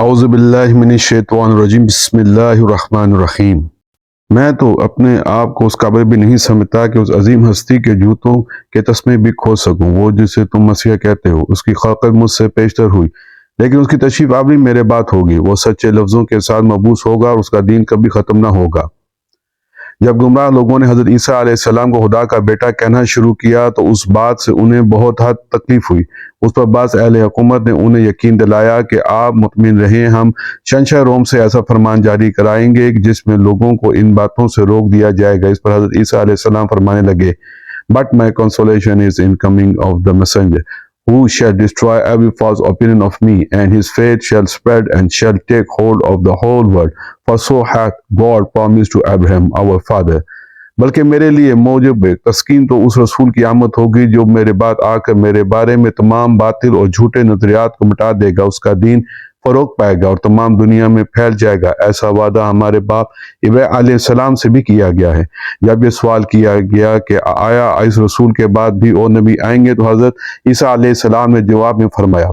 اعوذ باللہ من الشیطان الرجیم بسم اللہ الرحمن الرحیم۔ میں تو اپنے آپ کو اس قابل بھی نہیں سمجھتا کہ اس عظیم ہستی کے جوتوں کے تسمے بھی کھو سکوں، وہ جسے تم مسیح کہتے ہو۔ اس کی خلقت مجھ سے پیشتر ہوئی، لیکن اس کی تشریف آوری میرے بعد ہوگی۔ وہ سچے لفظوں کے ساتھ مبعوث ہوگا اور اس کا دین کبھی ختم نہ ہوگا۔ جب گمراہ لوگوں نے حضرت عیسیٰ علیہ السلام کو خدا کا بیٹا کہنا شروع کیا تو اس بات سے انہیں بہت حد تکلیف ہوئی۔ اس پر بعض اہل حکومت نے انہیں یقین دلایا کہ آپ مطمئن رہیں، ہم شہنشاہ روم سے ایسا فرمان جاری کرائیں گے جس میں لوگوں کو ان باتوں سے روک دیا جائے گا۔ اس پر حضرت عیسیٰ علیہ السلام فرمانے لگے، "But my consolation is in coming of the messenger, who shall destroy every false opinion of me, and his faith shall spread and shall take hold of the whole world. For so hath God promised to Abraham our father." بلکہ میرے لیے موجب تسکین تو اس رسول کی آمد ہوگی جو میرے بعد آ کر میرے بارے میں تمام باطل اور جھوٹے نظریات کو مٹا دے گا۔ اس کا دین فروغ پائے گا اور تمام دنیا میں پھیل جائے گا۔ ایسا وعدہ ہمارے باپ ابراہیم علیہ السلام سے بھی کیا گیا ہے۔ جب یہ سوال کیا گیا کہ آیا اس رسول کے بعد بھی اور نبی آئیں گے، تو حضرت عیسیٰ علیہ السلام نے جواب میں فرمایا،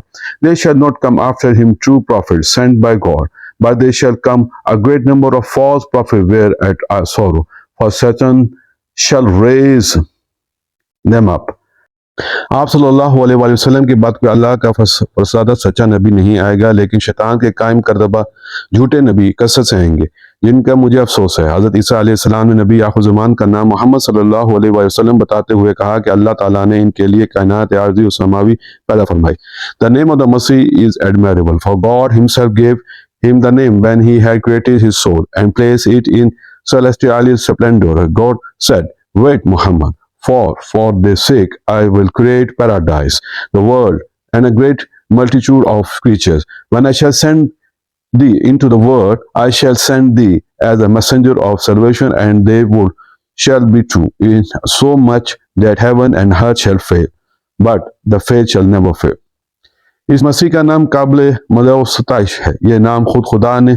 "There shall not come after him true prophets sent by God, but there shall come a great number of false prophets whereat I sorrow. For Satan shall raise them up." آپ صلی اللہ علیہ وآلہ وسلم کے بعد کوئی اللہ کا فرستادہ سچا نبی نہیں آئے گا، لیکن شیطان کے قائم کردہ جھوٹے نبی کثرت سے آئیں گے، جن کا مجھے افسوس ہے۔ حضرت عیسیٰ علیہ السلام نے نبی آخر زمان کا نام محمد صلی اللہ علیہ وآلہ وسلم بتاتے ہوئے کہا کہ اللہ تعالیٰ نے ان کے لیے کائنات عارضی و سماوی پیدا فرمائی۔ The name of the Messiah is admirable, for God himself gave him the name when he had created his soul and placed it in celestial splendor. God said, "Wait, Muhammad, for their sake I will create paradise, the world, and a great multitude of creatures. When I shall send thee into the world, I shall send thee as a messenger of salvation, and they would shall be true, in so much that heaven and earth shall fail, but the faith shall never fail." اس مسیح کا نام قابل مدح و ستائش ہے۔ یہ نام خود خدا نے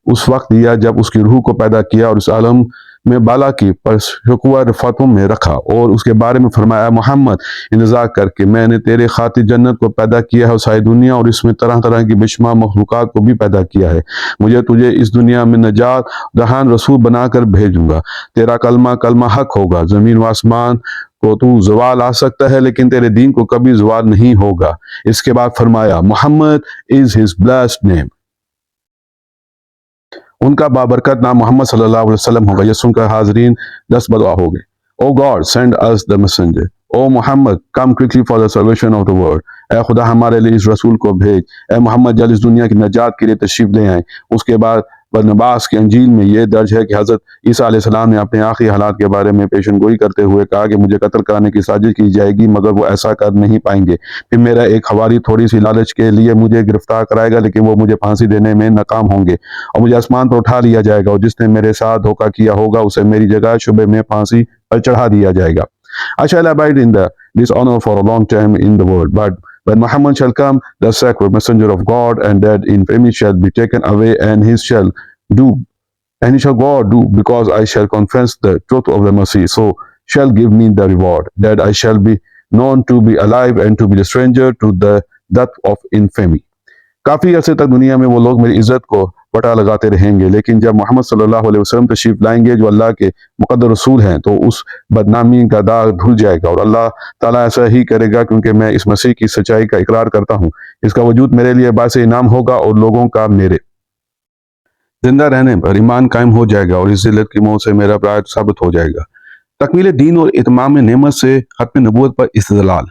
اس وقت دیا جب اس کی روح کو پیدا کیا اور اس عالم میں بالا کی پرشکوہ رفعتوں میں رکھا، اور اس کے بارے میں فرمایا، "محمد، انتظار کر کہ میں نے تیرے خاطر جنت کو پیدا کیا ہے اور ساری دنیا اور اس میں طرح طرح کی بے شمار مخلوقات کو بھی پیدا کیا ہے۔ مجھے تجھے اس دنیا میں نجات دہان رسول بنا کر بھیجوں گا۔ تیرا کلمہ حق ہوگا۔ زمین و آسمان کو تو زوال آ سکتا ہے، لیکن تیرے دین کو کبھی زوال نہیں ہوگا۔ اس کے بعد فرمایا، "محمد is his blessed name." ان کا بابرکت نام محمد صلی اللہ علیہ وسلم ہوگا۔ یہ سن کر حاضرین دست بدعا ہو گئے۔ "O God, send us the messenger. O Muhammad, come quickly for the salvation of the world." اے خدا، ہمارے لیے اس رسول کو بھیج۔ اے محمد، جلد اس دنیا کی نجات کے لیے تشریف لے آئیں۔ اس کے بعد برنباس کی انجیل میں یہ درج ہے کہ حضرت عیسیٰ علیہ السلام نے اپنے آخری حالات کے بارے میں پیشن گوئی کرتے ہوئے کہا کہ مجھے قتل کرانے کی سازش کی جائے گی، مگر وہ ایسا کر نہیں پائیں گے۔ پھر میرا ایک حواری تھوڑی سی لالچ کے لیے مجھے گرفتار کرائے گا، لیکن وہ مجھے پھانسی دینے میں ناکام ہوں گے، اور مجھے آسمان پر اٹھا لیا جائے گا، اور جس نے میرے ساتھ دھوکہ کیا ہوگا اسے میری جگہ شبے میں پھانسی پر چڑھا دیا جائے گا۔ I shall abide in this honor for a long time in the world, but when Muhammad shall come, the sacred messenger of God, and that infamy shall be taken away, and he shall God do, because I shall confess the truth of the Messiah, so shall give me the reward, that I shall be known to be alive and to be a stranger to the death of infamy. کافی عرصے تک دنیا میں وہ لوگ میری عزت کو بٹا لگاتے رہیں گے، لیکن جب محمد صلی اللہ علیہ وسلم تشریف لائیں گے جو اللہ کے مقدر رسول ہیں، تو اس بدنامی کا داغ دھل جائے گا، اور اللہ تعالیٰ ایسا ہی کرے گا، کیونکہ میں اس مسیح کی سچائی کا اقرار کرتا ہوں۔ اس کا وجود میرے لیے باعث انعام ہوگا، اور لوگوں کا میرے زندہ رہنے پر ایمان قائم ہو جائے گا، اور اس ذلت کی موت سے میرا برائت ثابت ہو جائے گا۔ تکمیل دین اور اتمام نعمت سے ختم نبوت پر استدلال۔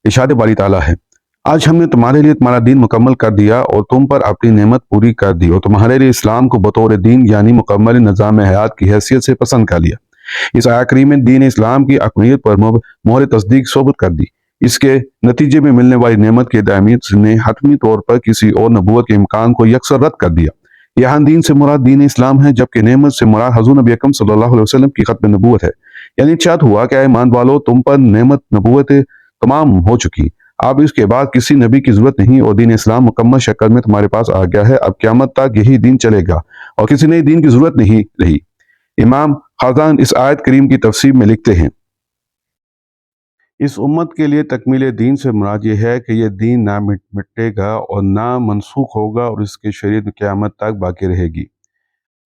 ارشاد باری تعالیٰ ہے، "آج ہم نے تمہارے لیے تمہارا دین مکمل کر دیا اور تم پر اپنی نعمت پوری کر دی، اور تمہارے لیے اسلام کو بطور دین یعنی مکمل نظام حیات کی حیثیت سے پسند کر لیا۔ اس آیت کریمہ میں دین اسلام کی حقانیت پر مہر تصدیق ثابت کر دی۔ اس کے نتیجے میں ملنے والی نعمت کی دائمیت نے حتمی طور پر کسی اور نبوت کے امکان کو یکسر رد کر دیا۔ یہاں دین سے مراد دین اسلام ہے، جبکہ نعمت سے مراد حضور نبی اکرم صلی اللہ علیہ وسلم کی ختم نبوت ہے۔ یعنی ارشاد ہوا کہ اے ایمان والو، تم پر نعمت نبوت تمام ہو چکی، اب اس کے بعد کسی نبی کی ضرورت نہیں، اور دین اسلام مکمل شکل میں تمہارے پاس آ گیا ہے۔ اب قیامت تک یہی دین چلے گا اور کسی نئے دین کی ضرورت نہیں رہی۔ امام خازان اس آیت کریم کی تفسیر میں لکھتے ہیں، اس امت کے لیے تکمیل دین سے مراد یہ ہے کہ یہ دین نہ مٹے گا اور نہ منسوخ ہوگا اور اس کی شریعت قیامت تک باقی رہے گی۔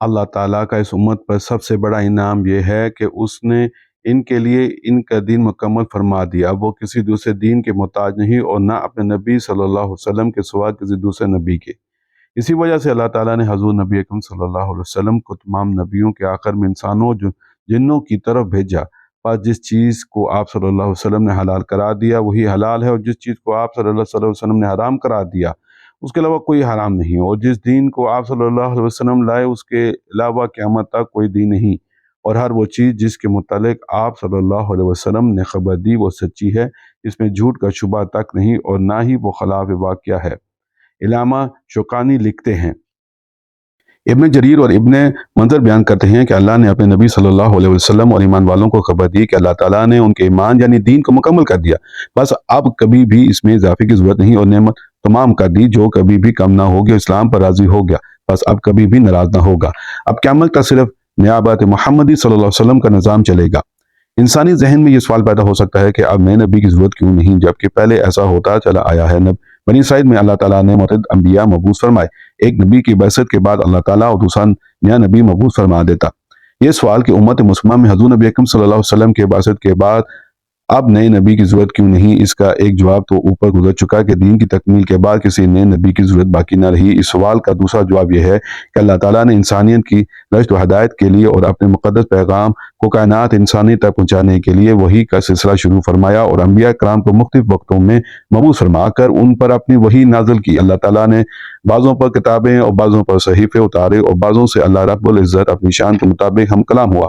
اللہ تعالیٰ کا اس امت پر سب سے بڑا انعام یہ ہے کہ اس نے ان کے لیے ان کا دین مکمل فرما دیا۔ اب وہ کسی دوسرے دین کے محتاج نہیں اور نہ اپنے نبی صلی اللہ علیہ وسلم کے سوا کسی دوسرے نبی کے۔ اسی وجہ سے اللہ تعالیٰ نے حضور نبی اکرم صلی اللہ علیہ وسلم کو تمام نبیوں کے آخر میں انسانوں جنوں کی طرف بھیجا۔ پس جس چیز کو آپ صلی اللہ علیہ وسلم نے حلال قرار دیا وہی حلال ہے، اور جس چیز کو آپ صلی اللہ علیہ وسلم نے حرام قرار دیا اس کے علاوہ کوئی حرام نہیں، اور جس دین کو آپ صلی اللہ علیہ وسلم لائے اس کے علاوہ قیامت تک کوئی دین نہیں، اور ہر وہ چیز جس کے متعلق آپ صلی اللہ علیہ وسلم نے خبر دی وہ سچی ہے، اس میں جھوٹ کا شبہ تک نہیں اور نہ ہی وہ خلاف واقعہ ہے۔ علامہ شوکانی لکھتے ہیں، ابن جریر اور ابن منظر بیان کرتے ہیں کہ اللہ نے اپنے نبی صلی اللہ علیہ وسلم اور ایمان والوں کو خبر دی کہ اللہ تعالیٰ نے ان کے ایمان یعنی دین کو مکمل کر دیا، بس اب کبھی بھی اس میں اضافے کی ضرورت نہیں، اور نعمت تمام کر دی، جو کبھی بھی کم نہ ہوگی، اسلام پر راضی ہو گیا، بس اب کبھی بھی ناراض نہ ہوگا۔ اب قیامت کا صرف نیابت محمدی صلی اللہ علیہ وسلم کا نظام چلے گا۔ انسانی ذہن میں یہ سوال پیدا ہو سکتا ہے کہ اب نئے نبی کی ضرورت کیوں نہیں، جبکہ پہلے ایسا ہوتا چلا آیا ہے۔ بنی اسرائیل میں اللہ تعالیٰ نے متعدد انبیاء مبعوث فرمائے، ایک نبی کی بعثت کے بعد اللہ تعالیٰ اور دوسرا نیا نبی مبعوث فرما دیتا۔ یہ سوال کہ امت مسلمہ میں حضور نبی اکرم صلی اللہ علیہ وسلم کے بعثت کے بعد اب نئے نبی کی ضرورت کیوں نہیں، اس کا ایک جواب تو اوپر گزر چکا کہ دین کی تکمیل کے بعد کسی نئے نبی کی ضرورت باقی نہ رہی۔ اس سوال کا دوسرا جواب یہ ہے کہ اللہ تعالیٰ نے انسانیت کی رشد و ہدایت کے لیے اور اپنے مقدس پیغام کو کائنات انسانی تک پہنچانے کے لیے وحی کا سلسلہ شروع فرمایا اور انبیاء کرام کو مختلف وقتوں میں مبعوث فرما کر ان پر اپنی وحی نازل کی۔ اللہ تعالیٰ نے بعضوں پر کتابیں اور بعضوں پر صحیفے اتارے اور بعضوں سے اللہ رب العزت اپنی شان کے مطابق ہم کلام ہوا۔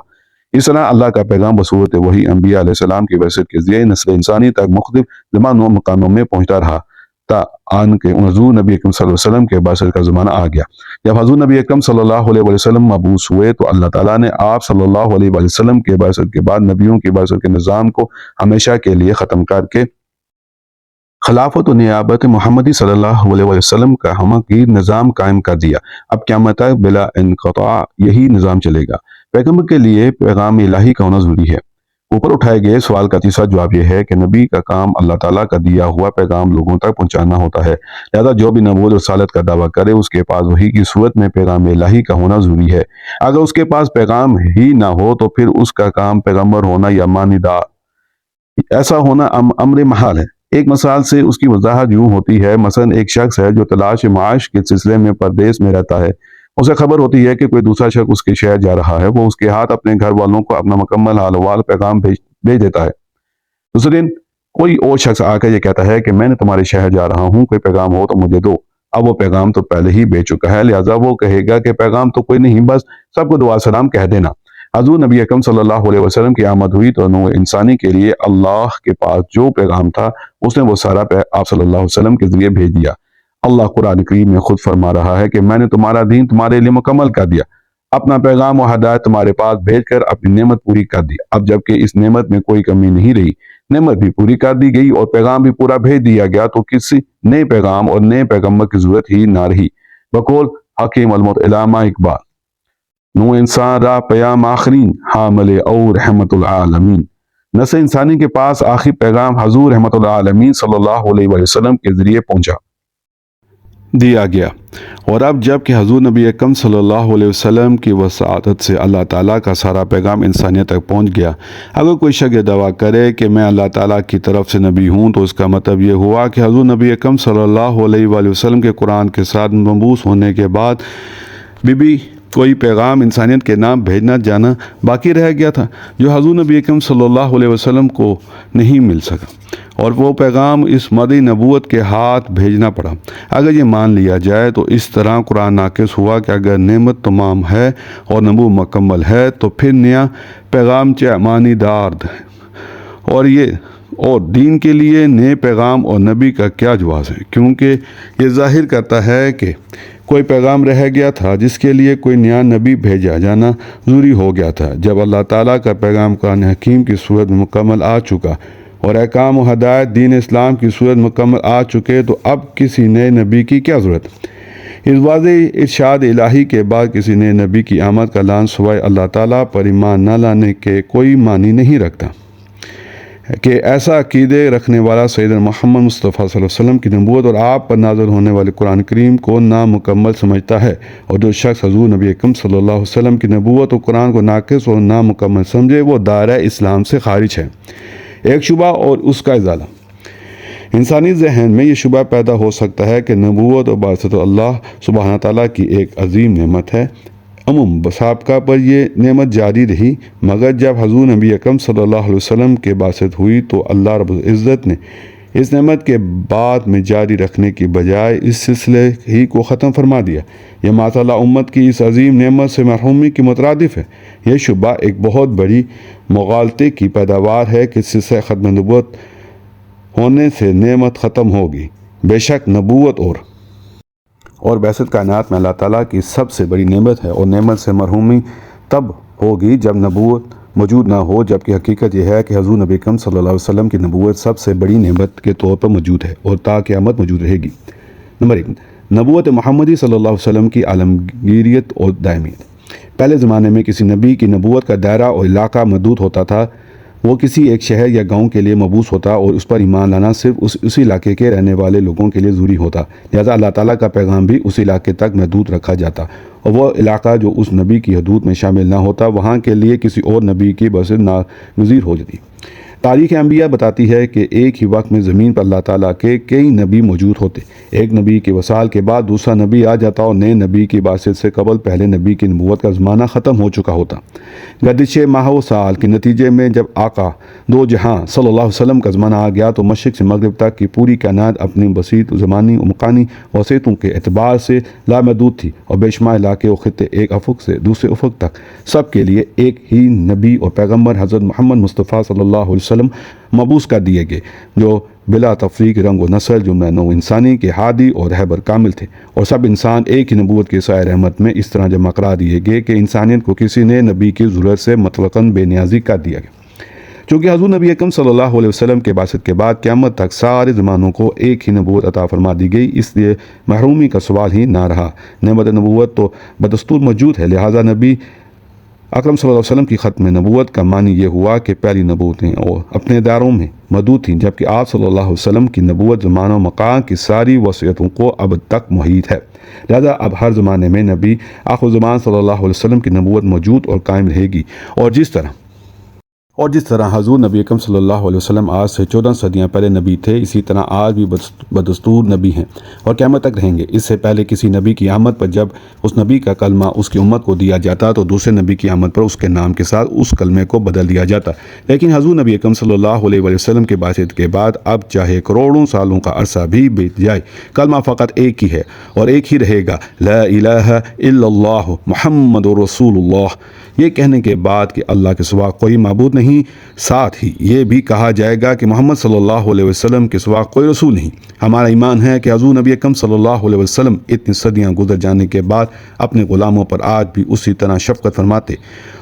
اس طرح اللہ کا پیغام بصورت وحی انبیاء علیہ السلام کی بعثت کے ذریعے نسل انسانی تک مختلف زمانوں مقاموں میں پہنچتا رہا تا آن کے حضور نبی اکرم صلی اللہ علیہ وسلم کے بعثت کا زمانہ آ گیا۔ جب حضور نبی اکرم صلی اللہ علیہ وسلم مبعوث ہوئے تو اللہ تعالیٰ نے آپ صلی اللہ علیہ وسلم کے بعثت کے بعد نبیوں کی بعثت کے نظام کو ہمیشہ کے لیے ختم کر کے خلافت و نیابت محمدی صلی اللہ علیہ وسلم کا حقیقی نظام قائم کر دیا۔ اب قیامت تک بلا انقطاع یہی نظام چلے گا۔ پیغمبر کے لیے پیغام الہی کا ہونا ضروری ہے۔ اوپر اٹھائے گئے سوال کا تیسرا جواب یہ ہے کہ نبی کا کام اللہ تعالیٰ کا دیا ہوا پیغام لوگوں تک پہنچانا ہوتا ہے، لہذا جو بھی نبوت و رسالت کا دعویٰ کرے اس کے پاس وحی کی صورت میں پیغام الہی کا ہونا ضروری ہے۔ اگر اس کے پاس پیغام ہی نہ ہو تو پھر اس کا کام پیغمبر ہونا یا ماندار ایسا ہونا امر محال ہے۔ ایک مثال سے اس کی وضاحت یوں ہوتی ہے، مثلا ایک شخص ہے جو تلاش معاش کے سلسلے میں پردیس میں رہتا ہے، اسے خبر ہوتی ہے کہ کوئی دوسرا شخص اس کے شہر جا رہا ہے، وہ اس کے ہاتھ اپنے گھر والوں کو اپنا مکمل حال احوال پیغام بھیج دیتا ہے۔ دوسرے دن کوئی اور شخص آ کر یہ کہتا ہے کہ میں نے تمہارے شہر جا رہا ہوں، کوئی پیغام ہو تو مجھے دو۔ اب وہ پیغام تو پہلے ہی بھیج چکا ہے، لہٰذا وہ کہے گا کہ پیغام تو کوئی نہیں، بس سب کو دعا سلام کہہ دینا۔ حضور نبی اکرم صلی اللہ علیہ وسلم کی آمد ہوئی تو نوع انسانی کے لیے اللہ کے پاس جو پیغام تھا اس نے وہ سارا آپ صلی اللہ علیہ وسلم کے ذریعے بھیج دیا۔ اللہ قرآن کریم میں خود فرما رہا ہے کہ میں نے تمہارا دین تمہارے لیے مکمل کر دیا، اپنا پیغام و ہدایت تمہارے پاس بھیج کر اپنی نعمت پوری کر دی۔ اب جبکہ اس نعمت میں کوئی کمی نہیں رہی، نعمت بھی پوری کر دی گئی اور پیغام بھی پورا بھیج دیا گیا، تو کسی نئے پیغام اور نئے پیغمبر کی ضرورت ہی نہ رہی۔ بقول حکیم الموت علامہ اقبال، نو انسان را پیام آخرین حامل اور رحمت العالمین۔ نسل انسانی کے پاس آخری پیغام حضور رحمت العالمین صلی اللہ علیہ وسلم کے ذریعے پہنچا دیا گیا، اور اب جب کہ حضور نبی اکرم صلی اللہ علیہ وسلم کی وساطت سے اللہ تعالیٰ کا سارا پیغام انسانیت تک پہنچ گیا، اگر کوئی شخص دعویٰ کرے کہ میں اللہ تعالیٰ کی طرف سے نبی ہوں تو اس کا مطلب یہ ہوا کہ حضور نبی اکرم صلی اللہ علیہ وآلہ وسلم کے قرآن کے ساتھ مبعوث ہونے کے بعد بھی کوئی پیغام انسانیت کے نام بھیجنا جانا باقی رہ گیا تھا جو حضور نبی اکرم صلی اللہ علیہ وسلم کو نہیں مل سکا، اور وہ پیغام اس مدعی نبوت کے ہاتھ بھیجنا پڑا۔ اگر یہ مان لیا جائے تو اس طرح قرآن ناقص ہوا کہ اگر نعمت تمام ہے اور نبوت مکمل ہے تو پھر نیا پیغام معنی دار ہے، اور دین کے لیے نئے پیغام اور نبی کا کیا جواز ہے، کیونکہ یہ ظاہر کرتا ہے کہ کوئی پیغام رہ گیا تھا جس کے لیے کوئی نیا نبی بھیجا جانا ضروری ہو گیا تھا۔ جب اللہ تعالیٰ کا پیغام قرآن حکیم کی صورت میں مکمل آ چکا اور احکام و ہدایت دین اسلام کی صورت مکمل آ چکے تو اب کسی نئے نبی کی کیا ضرورت؟ اس واضح ارشاد الہی کے بعد کسی نئے نبی کی آمد کا اعلان سوائے اللہ تعالیٰ پر ایمان نہ لانے کے کوئی معنی نہیں رکھتا۔ کہ ایسا عقیدے رکھنے والا سیدنا محمد مصطفیٰ صلی اللہ علیہ وسلم کی نبوت اور آپ پر نازل ہونے والے قرآن کریم کو نامکمل سمجھتا ہے، اور جو شخص حضور نبی اکرم صلی اللہ علیہ وسلم کی نبوت اور قرآن کو ناقص اور نامکمل سمجھے، وہ دائرہ اسلام سے خارج ہے۔ ایک شبہ اور اس کا ازالہ۔ انسانی ذہن میں یہ شبہ پیدا ہو سکتا ہے کہ نبوت اور بعثت اللہ سبحانہ تعالیٰ کی ایک عظیم نعمت ہے۔ سابقہ پر یہ نعمت جاری رہی، مگر جب حضور نبی اکرم صلی اللہ علیہ وسلم کے بعثت ہوئی تو اللہ رب العزت نے اس نعمت کے بعد میں جاری رکھنے کی بجائے اس سلسلے ہی کو ختم فرما دیا۔ یہ معاذ امت کی اس عظیم نعمت سے محرومی کی مترادف ہے۔ یہ شبہ ایک بہت بڑی مغالطے کی پیداوار ہے کہ سلسلہ ختم نبوت ہونے سے نعمت ختم ہوگی۔ بے شک نبوت اور بعثت کائنات میں اللہ تعالیٰ کی سب سے بڑی نعمت ہے، اور نعمت سے محرومی تب ہوگی جب نبوت موجود نہ ہو، جبکہ حقیقت یہ ہے کہ حضور نبی اکرم صلی اللہ علیہ وسلم کی نبوت سب سے بڑی نعمت کے طور پر موجود ہے اور تا قیامت موجود رہے گی۔ نمبر 1، نبوت محمدی صلی اللہ علیہ وسلم کی عالمگیریت اور دائمیت۔ پہلے زمانے میں کسی نبی کی نبوت کا دائرہ اور علاقہ محدود ہوتا تھا۔ وہ کسی ایک شہر یا گاؤں کے لیے مبعوث ہوتا اور اس پر ایمان لانا صرف اسی علاقے کے رہنے والے لوگوں کے لیے ضروری ہوتا، لہذا اللہ تعالیٰ کا پیغام بھی اسی علاقے تک محدود رکھا جاتا، اور وہ علاقہ جو اس نبی کی حدود میں شامل نہ ہوتا وہاں کے لیے کسی اور نبی کی بعثت ناگزیر ہو جاتی۔ تاریخ انبیاء بتاتی ہے کہ ایک ہی وقت میں زمین پر اللہ تعالیٰ کے کئی نبی موجود ہوتے۔ ایک نبی کے وصال کے بعد دوسرا نبی آ جاتا اور نئے نبی کی بعثت سے قبل پہلے نبی کی نبوت کا زمانہ ختم ہو چکا ہوتا۔ گردش ماہ و سال کے نتیجے میں جب آقا دو جہاں صلی اللہ علیہ وسلم کا زمانہ آ گیا تو مشرق سے مغرب تک کی پوری کائنات اپنی بسیط زمانی و مکانی وسعتوں کے اعتبار سے لامحدود تھی، اور بے شمار علاقے و خطے ایک افق سے دوسرے افق تک سب کے لیے ایک ہی نبی اور پیغمبر حضرت محمد مصطفیٰ صلی اللہ علیہ وسلم مبعوث کر دیے گئے، جو بلا تفریق رنگ و نسل جملہ نوع انسانی کے ہادی اور رہبر کامل تھے، اور سب انسان ایک ہی نبوت کے سائے رحمت میں اس طرح جمع قرار دیے گئے کہ انسانیت کو کسی نئے نبی کی ضرورت سے مطلقاً بے نیازی کر دیا گیا۔ چونکہ حضور نبی اکرم صلی اللہ علیہ وسلم کے بعثت کے بعد قیامت تک سارے زمانوں کو ایک ہی نبوت عطا فرما دی گئی، اس لیے محرومی کا سوال ہی نہ رہا۔ نعمت نبوت تو بدستور موجود ہے، لہٰذا نبی اکرم صلی اللہ علیہ وسلم کی ختم نبوت کا معنی یہ ہوا کہ پہلی نبوتیں اور اپنے دائروں میں محدود تھیں، جبکہ آپ صلی اللہ علیہ وسلم کی نبوت زمان و مکان کی ساری وسعتوں کو اب تک محیط ہے، لہذا اب ہر زمانے میں نبی آخر زمان صلی اللہ علیہ وسلم کی نبوت موجود اور قائم رہے گی، اور جس طرح حضور نبی اکرم صلی اللہ علیہ وسلم آج سے 14 صدیاں پہلے نبی تھے، اسی طرح آج بھی بدستور نبی ہیں اور قیامت تک رہیں گے۔ اس سے پہلے کسی نبی کی آمد پر جب اس نبی کا کلمہ اس کی امت کو دیا جاتا تو دوسرے نبی کی آمد پر اس کے نام کے ساتھ اس کلمے کو بدل دیا جاتا، لیکن حضور نبی اکرم صلی اللہ علیہ وسلم کے بعثت کے بعد اب چاہے کروڑوں سالوں کا عرصہ بھی بیت جائے، کلمہ فقط ایک ہی ہے اور ایک ہی رہے گا، لا الہ الا اللہ محمد رسول اللہ۔ یہ کہنے کے بعد کہ اللہ کے سوا کوئی معبود نہیں، ساتھ ہی یہ بھی کہا جائے گا کہ محمد صلی اللہ علیہ وسلم کے سوا کوئی رسول نہیں۔ ہمارا ایمان ہے کہ حضور نبی اکرم صلی اللہ علیہ وسلم اتنی صدیاں گزر جانے کے بعد اپنے غلاموں پر آج بھی اسی طرح شفقت فرماتے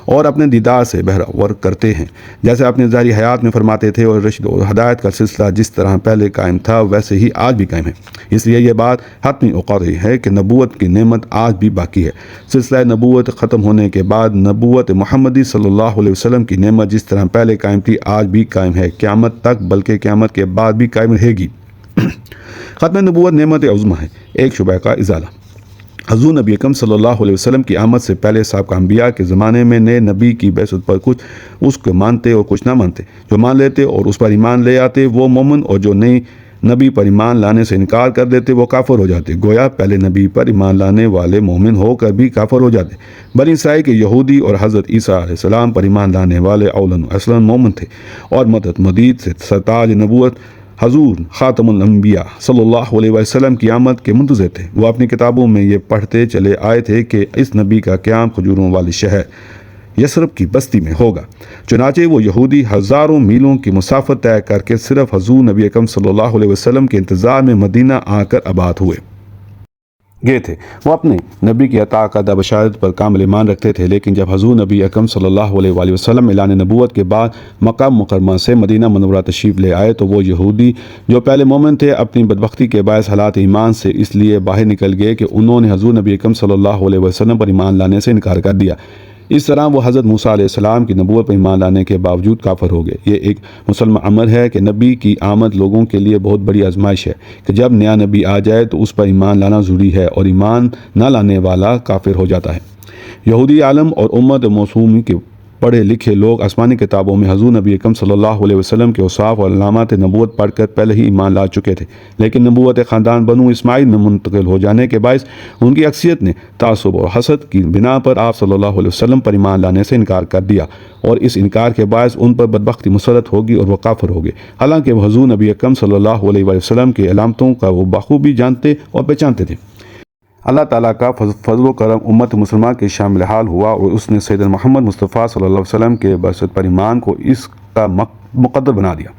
اور اپنے دیدار سے بہرور کرتے ہیں، جیسے اپنے ظاہری حیات میں فرماتے تھے، اور رشد و ہدایت کا سلسلہ جس طرح پہلے قائم تھا ویسے ہی آج بھی قائم ہے۔ اس لیے یہ بات حتمی و قطعی ہے کہ نبوت کی نعمت آج بھی باقی ہے۔ سلسلہ نبوت ختم ہونے کے بعد نبوت محمدی صلی اللہ علیہ وسلم کی نعمت جس طرح پہلے قائم تھی آج بھی قائم ہے، قیامت تک، بلکہ قیامت کے بعد بھی قائم رہے گی۔ ختم نبوت نعمت عظمہ ہے۔ ایک شبہ کا ازالہ۔ حضور نبی اکرم صلی اللہ علیہ وسلم کی آمد سے پہلے سابقہ انبیاء کے زمانے میں نئے نبی کی بعثت پر کچھ اس کو مانتے اور کچھ نہ مانتے۔ جو مان لیتے اور اس پر ایمان لے آتے وہ مومن، اور جو نئی نبی پر ایمان لانے سے انکار کر دیتے وہ کافر ہو جاتے۔ گویا پہلے نبی پر ایمان لانے والے مومن ہو کر بھی کافر ہو جاتے۔ بنی اسرائیل کے یہودی اور حضرت عیسیٰ علیہ السلام پر ایمان لانے والے اولاً و اصلاً مومن تھے، اور مدد مدید سے سرتاج نبوت حضور خاتم الانبیاء صلی اللہ علیہ وسلم کی آمد کے منتظر تھے۔ وہ اپنی کتابوں میں یہ پڑھتے چلے آئے تھے کہ اس نبی کا قیام کھجوروں والے شہر یثرب کی بستی میں ہوگا۔ چنانچہ وہ یہودی ہزاروں میلوں کی مسافت طے کر کے صرف حضور نبی اکرم صلی اللہ علیہ وسلم کے انتظار میں مدینہ آ کر آباد ہوئے گئے تھے۔ وہ اپنے نبی کی عطا کردہ بشارت پر کامل ایمان رکھتے تھے، لیکن جب حضور نبی اکرم صلی اللہ علیہ وآلہ وسلم اعلان نبوت کے بعد مکہ مکرمہ سے مدینہ منورہ تشریف لے آئے تو وہ یہودی جو پہلے مومن تھے اپنی بدبختی کے باعث حالات ایمان سے اس لیے باہر نکل گئے کہ انہوں نے حضور نبی اکرم صلی اللہ علیہ وسلم پر ایمان لانے سے انکار کر دیا۔ اس طرح وہ حضرت موسیٰ علیہ السلام کی نبوت پر ایمان لانے کے باوجود کافر ہو گئے۔ یہ ایک مسلم امر ہے کہ نبی کی آمد لوگوں کے لیے بہت بڑی آزمائش ہے کہ جب نیا نبی آ جائے تو اس پر ایمان لانا ضروری ہے اور ایمان نہ لانے والا کافر ہو جاتا ہے۔ یہودی عالم اور امت موسومی کے پڑھے لکھے لوگ آسمانی کتابوں میں حضور نبی اکرم صلی اللہ علیہ وسلم کے اوصاف اور علامات نبوت پڑھ کر پہلے ہی ایمان لا چکے تھے، لیکن نبوت خاندان بنو اسماعیل میں منتقل ہو جانے کے باعث ان کی اکثریت نے تعصب اور حسد کی بنا پر آپ صلی اللہ علیہ وسلم پر ایمان لانے سے انکار کر دیا، اور اس انکار کے باعث ان پر بدبختی مسلط ہوگی اور وہ کافر ہو گئے، حالانکہ وہ حضور نبی اکرم صلی اللہ علیہ وسلم کے علامتوں کا وہ بخوبی جانتے اور پہچانتے تھے۔ اللہ تعالیٰ کا فضل و کرم امت مسلمہ کے شامل حال ہوا اور اس نے سیدنا محمد مصطفیٰ صلی اللہ علیہ وسلم کے بعثت پر ایمان کو اس کا مقدر بنا دیا۔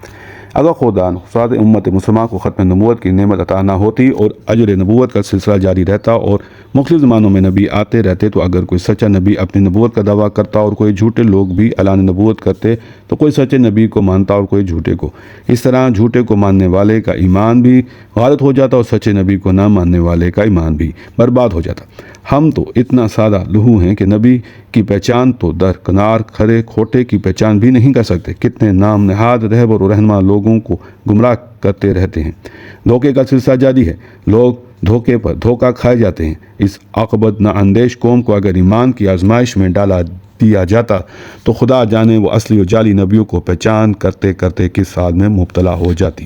اگر خدا نخواست امت مسلمہ کو ختم نبوت کی نعمت عطا نہ ہوتی اور اجر نبوت کا سلسلہ جاری رہتا اور مختلف زمانوں میں نبی آتے رہتے، تو اگر کوئی سچا نبی اپنی نبوت کا دعویٰ کرتا اور کوئی جھوٹے لوگ بھی اعلان نبوت کرتے تو کوئی سچے نبی کو مانتا اور کوئی جھوٹے کو۔ اس طرح جھوٹے کو ماننے والے کا ایمان بھی غلط ہو جاتا اور سچے نبی کو نہ ماننے والے کا ایمان بھی برباد ہو جاتا۔ ہم تو اتنا سادہ لہو ہیں کہ نبی کی پہچان تو درکنار کھرے کھوٹے کی پہچان بھی نہیں کر سکتے۔ کتنے نام نہاد رہبر و رہنما لوگوں کو گمراہ کرتے رہتے ہیں۔ دھوکے کا سلسلہ جاری ہے، لوگ دھوکے پر دھوکہ کھائے جاتے ہیں۔ اس عاقبت نہ اندیش قوم کو اگر ایمان کی آزمائش میں ڈالا دیا جاتا تو خدا جانے وہ اصلی و جعلی نبیوں کو پہچان کرتے کرتے کس حال میں مبتلا ہو جاتی۔